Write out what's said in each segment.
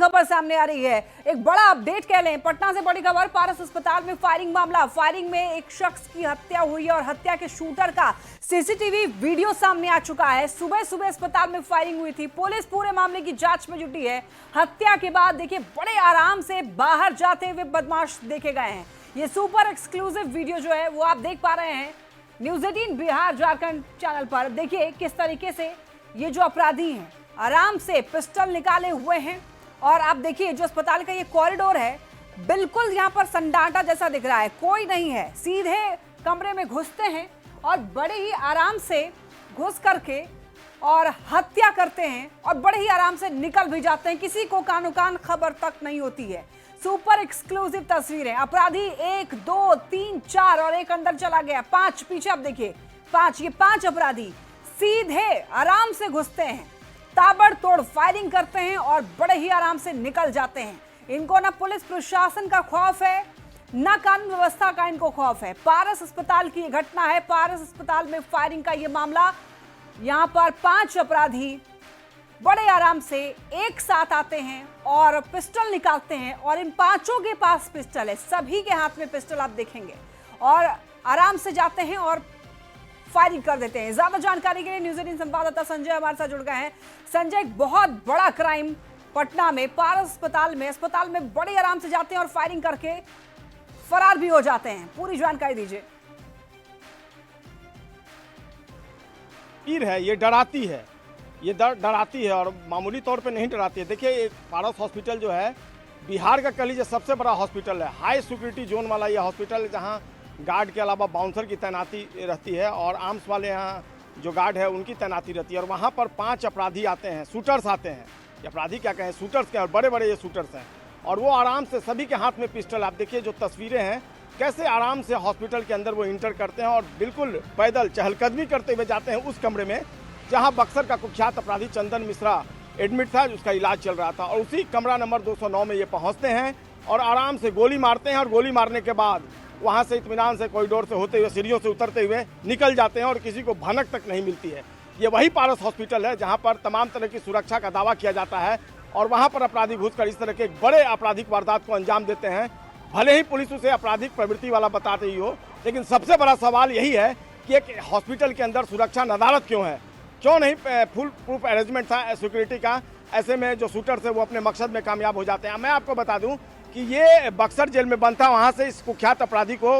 खबर सामने आ रही है, एक बड़ा अपडेट कह लें। पटना से बड़ी खबर, पारस अस्पताल में फायरिंग मामला। फायरिंग में एक शख्स की हत्या हुई और हत्या के शूटर का सीसीटीवी वीडियो सामने आ चुका है। सुबह सुबह अस्पताल में फायरिंग हुई थी। पुलिस पूरे मामले की जांच में जुटी है। हत्या के बाद देखिए बड़े आराम से बाहर जाते हुए बदमाश देखे गए हैं। ये सुपर एक्सक्लूसिव वीडियो जो है वो आप देख पा रहे हैं न्यूज़ 18 बिहार झारखंड चैनल पर। देखिए किस तरीके से ये जो अपराधी हैं आराम से पिस्टल निकाले हुए हैं। और आप देखिए जो अस्पताल का ये कॉरिडोर है बिल्कुल यहाँ पर सन्नाटा जैसा दिख रहा है, कोई नहीं है। सीधे कमरे में घुसते हैं और बड़े ही आराम से घुस करके और हत्या करते हैं और बड़े ही आराम से निकल भी जाते हैं। किसी को कानो कान खबर तक नहीं होती है। सुपर एक्सक्लूसिव तस्वीरें। अपराधी 1 2 3 4 और एक अंदर चला गया, 5 पीछे। आप देखिए 5, ये 5 अपराधी सीधे आराम से घुसते हैं, ताबड़तोड़ फायरिंग करते हैं और बड़े ही आराम से निकल जाते हैं। इनको ना पुलिस प्रशासन का खौफ है ना कानून व्यवस्था का इनको खौफ है। पारस अस्पताल की घटना है, पारस अस्पताल में फायरिंग का ये मामला। यहां पर 5 अपराधी बड़े आराम से एक साथ आते हैं और पिस्टल निकालते हैं और इन 5 के पास पिस्टल है, सभी के हाथ में पिस्टल आप देखेंगे, और आराम से जाते हैं और फायरिंग कर देते हैं। ज्यादा जानकारी के लिए न्यूज़ 18 संवाददाता संजय हमारे साथ जुड़ गए हैं। संजय, एक बहुत बड़ा क्राइम पटना में पारस अस्पताल में बड़े आराम से जाते हैं और फायरिंग करके फरार भी हो जाते हैं, पूरी जानकारी दीजिए। ये डराती है, ये डराती है और मामूली तौर पे नहीं डराती है। देखिए पारस हॉस्पिटल जो है बिहार का कह लीजिए सबसे बड़ा हॉस्पिटल है। हाई सिक्योरिटी जोन वाला ये हॉस्पिटल, जहाँ गार्ड के अलावा बाउंसर की तैनाती रहती है और आर्म्स वाले यहाँ जो गार्ड है उनकी तैनाती रहती है। और वहाँ पर 5 अपराधी आते हैं, शूटर्स आते हैं। ये अपराधी क्या कहें, शूटर्स के, और बड़े बड़े ये शूटर्स हैं। और वो आराम से सभी के हाथ में पिस्टल। आप देखिए जो तस्वीरें हैं कैसे आराम से हॉस्पिटल के अंदर वो इंटर करते हैं और बिल्कुल पैदल चहलकदमी करते हुए जाते हैं उस कमरे में जहाँ बक्सर का कुख्यात अपराधी चंदन मिश्रा एडमिट था, उसका इलाज चल रहा था। और उसी कमरा नंबर 209 में ये पहुँचते हैं और आराम से गोली मारते हैं। और गोली मारने के बाद वहाँ से इत्मीनान से कॉरिडोर से होते हुए सीढ़ियों से उतरते हुए निकल जाते हैं और किसी को भनक तक नहीं मिलती है। ये वही पारस हॉस्पिटल है जहाँ पर तमाम तरह की सुरक्षा का दावा किया जाता है और वहाँ पर अपराधी घुसकर इस तरह के बड़े आपराधिक वारदात को अंजाम देते हैं। भले ही पुलिस उसे आपराधिक प्रवृत्ति वाला बता रही हो, लेकिन सबसे बड़ा सवाल यही है कि एक हॉस्पिटल के अंदर सुरक्षा नदारद क्यों है, क्यों नहीं फुल प्रूफ अरेंजमेंट था सिक्योरिटी का। ऐसे में जो शूटर्स है वो अपने मकसद में कामयाब हो जाते हैं। मैं आपको बता दूं कि ये बक्सर जेल में बंद था, वहाँ से इस कुख्यात अपराधी को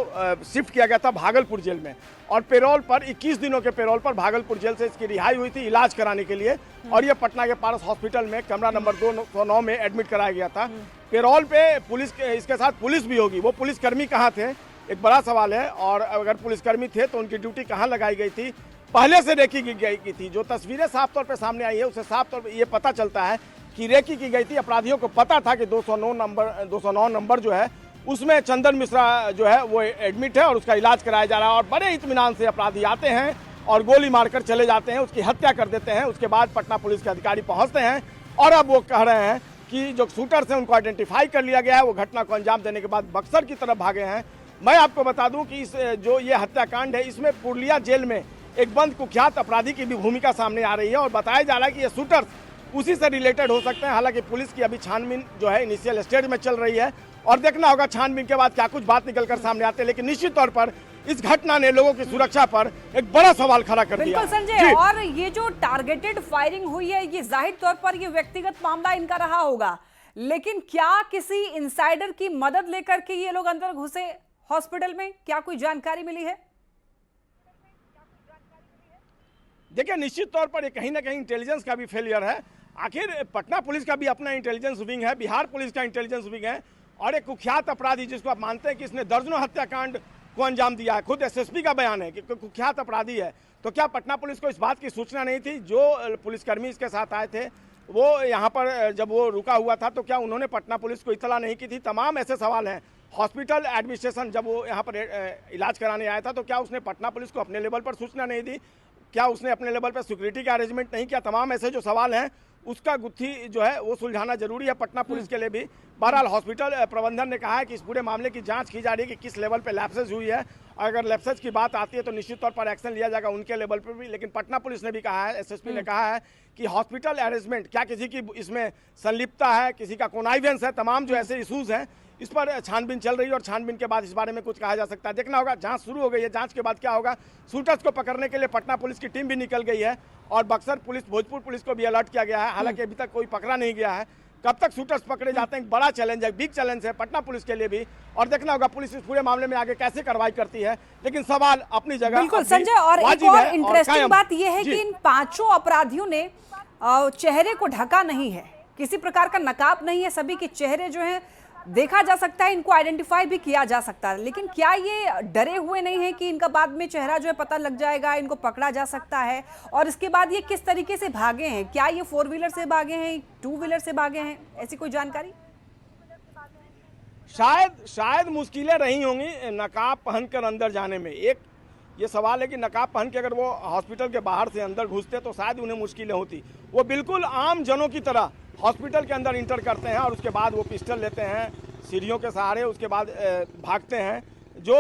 शिफ्ट किया गया था भागलपुर जेल में और पेरोल पर 21 दिनों के पेरोल पर भागलपुर जेल से इसकी रिहाई हुई थी इलाज कराने के लिए। और ये पटना के पारस हॉस्पिटल में कमरा नंबर 209 में एडमिट कराया गया था। पेरोल पे पुलिस, इसके साथ पुलिस भी होगी। वो पुलिसकर्मी कहाँ थे, एक बड़ा सवाल है। और अगर पुलिसकर्मी थे तो उनकी ड्यूटी कहाँ लगाई गई थी, पहले से रेकी की थी। जो तस्वीरें साफ तौर पर सामने आई है उससे साफ तौर पर ये पता चलता है कि रेकी की गई थी। अपराधियों को पता था कि 209 नंबर जो है उसमें चंदन मिश्रा जो है वो एडमिट है और उसका इलाज कराया जा रहा है। और बड़े इत्मीनान से अपराधी आते हैं और गोली मारकर चले जाते हैं, उसकी हत्या कर देते हैं। उसके बाद पटना पुलिस के अधिकारी पहुंचते हैं और अब वो कह रहे हैं कि जो शूटर्स हैं उनको आइडेंटिफाई कर लिया गया है। वो घटना को अंजाम देने के बाद बक्सर की तरफ भागे हैं। मैं आपको बता दूं कि इस जो ये हत्याकांड है इसमें पुरलिया जेल में एक बंद कुख्यात अपराधी की भी भूमिका सामने आ रही है और बताया जा रहा है कि ये शूटर्स उसी से रिलेटेड हो सकते हैं। हालांकि पुलिस की अभी छानबीन जो है इनिशियल स्टेज में चल रही है और देखना होगा छानबीन के बाद क्या कुछ बात निकलकर सामने आते हैं। लेकिन निश्चित तौर पर इस घटना ने लोगों की सुरक्षा पर एक बड़ा सवाल खड़ा कर दिया। बिल्कुल संजय, और ये जो टारगेटेड फायरिंग हुई है ये जाहिर तौर पर ये व्यक्तिगत मामला इनका रहा होगा, लेकिन क्या किसी इंसाइडर की मदद लेकर के ये लोग अंदर घुसे हॉस्पिटल में, क्या कोई जानकारी मिली है? देखिए निश्चित तौर पर ये कहीं ना कहीं इंटेलिजेंस का भी फेलियर है। आखिर पटना पुलिस का भी अपना इंटेलिजेंस विंग है, बिहार पुलिस का इंटेलिजेंस विंग है और एक कुख्यात अपराधी जिसको आप मानते हैं कि इसने दर्जनों हत्याकांड को अंजाम दिया है, खुद एसएसपी का बयान है कि कुख्यात अपराधी है। तो क्या पटना पुलिस को इस बात की सूचना नहीं थी? जो पुलिसकर्मी इसके साथ आए थे वो यहाँ पर जब वो रुका हुआ था तो क्या उन्होंने पटना पुलिस को इतला नहीं की थी? तमाम ऐसे सवाल हैं। हॉस्पिटल एडमिनिस्ट्रेशन जब वो यहाँ पर इलाज कराने आया था तो क्या उसने पटना पुलिस को अपने लेवल पर सूचना नहीं दी? क्या उसने अपने लेवल पर सिक्योरिटी का अरेंजमेंट नहीं किया? तमाम ऐसे जो सवाल हैं उसका गुत्थी जो है वो सुलझाना जरूरी है पटना पुलिस के लिए भी। बहरहाल हॉस्पिटल प्रबंधन ने कहा है कि इस पूरे मामले की जांच की जा रही है कि किस लेवल पे लैप्सेज हुई है, और अगर लैप्सेज की बात आती है तो निश्चित तौर पर एक्शन लिया जाएगा उनके लेवल पर भी। लेकिन पटना पुलिस ने भी कहा है, एसएसपी ने कहा है कि हॉस्पिटल अरेंजमेंट क्या किसी की इसमें संलिप्तता है, किसी का कोनाइवेंस है, तमाम जो ऐसे इशूज हैं इस पर छानबीन चल रही है और छानबीन के बाद इस बारे में कुछ कहा जा सकता है। देखना होगा, जांच शुरू हो गई है, जांच के बाद क्या होगा। शूटर्स को पकड़ने के लिए पटना पुलिस की टीम भी निकल गई है और बक्सर पुलिस, भोजपुर पुलिस को भी अलर्ट किया गया है। हालांकि अभी तक कोई पकड़ा नहीं गया है। कब तक शूटर्स पकड़े जाते हैं, बड़ा चैलेंज है, बिग चैलेंज है पटना पुलिस के लिए भी। और देखना होगा पुलिस इस पूरे मामले में आगे कैसे कार्रवाई करती है। लेकिन सवाल अपनी जगह बिल्कुल संजय, और एक वाजिब और है इंटरेस्टिंग कायम। बात यह है जी। कि इन 5 अपराधियों ने चेहरे को ढका नहीं है, किसी प्रकार का नकाब नहीं है, सभी के चेहरे जो हैं देखा जा सकता है, इनको आइडेंटिफाई भी किया जा सकता है। लेकिन क्या ये डरे हुए नहीं है कि इनका बाद में चेहरा जो है पता लग जाएगा, इनको पकड़ा जा सकता है? और इसके बाद ये किस तरीके से भागे हैं? क्या ये 4 व्हीलर से भागे हैं, 2 व्हीलर से भागे हैं, ऐसी कोई जानकारी? शायद मुश्किलें रही होंगी नकाब पहनकर अंदर जाने में। एक ये सवाल है कि नकाब पहन के अगर वो हॉस्पिटल के बाहर से अंदर घुसते तो शायद उन्हें मुश्किलें होती। वो बिल्कुल आम जनों की तरह हॉस्पिटल के अंदर इंटर करते हैं और उसके बाद वो पिस्टल लेते हैं सीढ़ियों के सहारे, उसके बाद भागते हैं। जो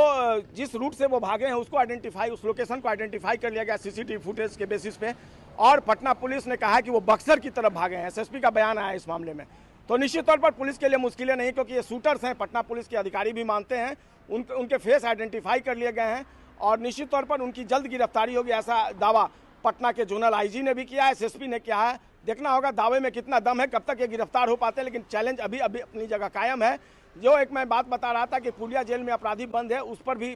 जिस रूट से वो भागे हैं उसको आइडेंटिफाई, उस लोकेशन को आइडेंटिफाई कर लिया गया सीसीटीवी फुटेज के बेसिस पे। और पटना पुलिस ने कहा है कि वो बक्सर की तरफ भागे हैं। एसएसपी का बयान आया इस मामले में। तो निश्चित तौर पर पुलिस के लिए मुश्किलें नहीं, क्योंकि ये शूटर्स हैं, पटना पुलिस के अधिकारी भी मानते हैं, उनके फेस आइडेंटिफाई कर लिए गए हैं और निश्चित तौर पर उनकी जल्द गिरफ्तारी होगी, ऐसा दावा पटना के जोनल आईजी ने भी किया है, एसएसपी ने किया है। देखना होगा दावे में कितना दम है, कब तक ये गिरफ्तार हो पाते हैं। लेकिन चैलेंज अभी अपनी जगह कायम है। जो एक मैं बात बता रहा था कि पुलिया जेल में अपराधी बंद है, उस पर भी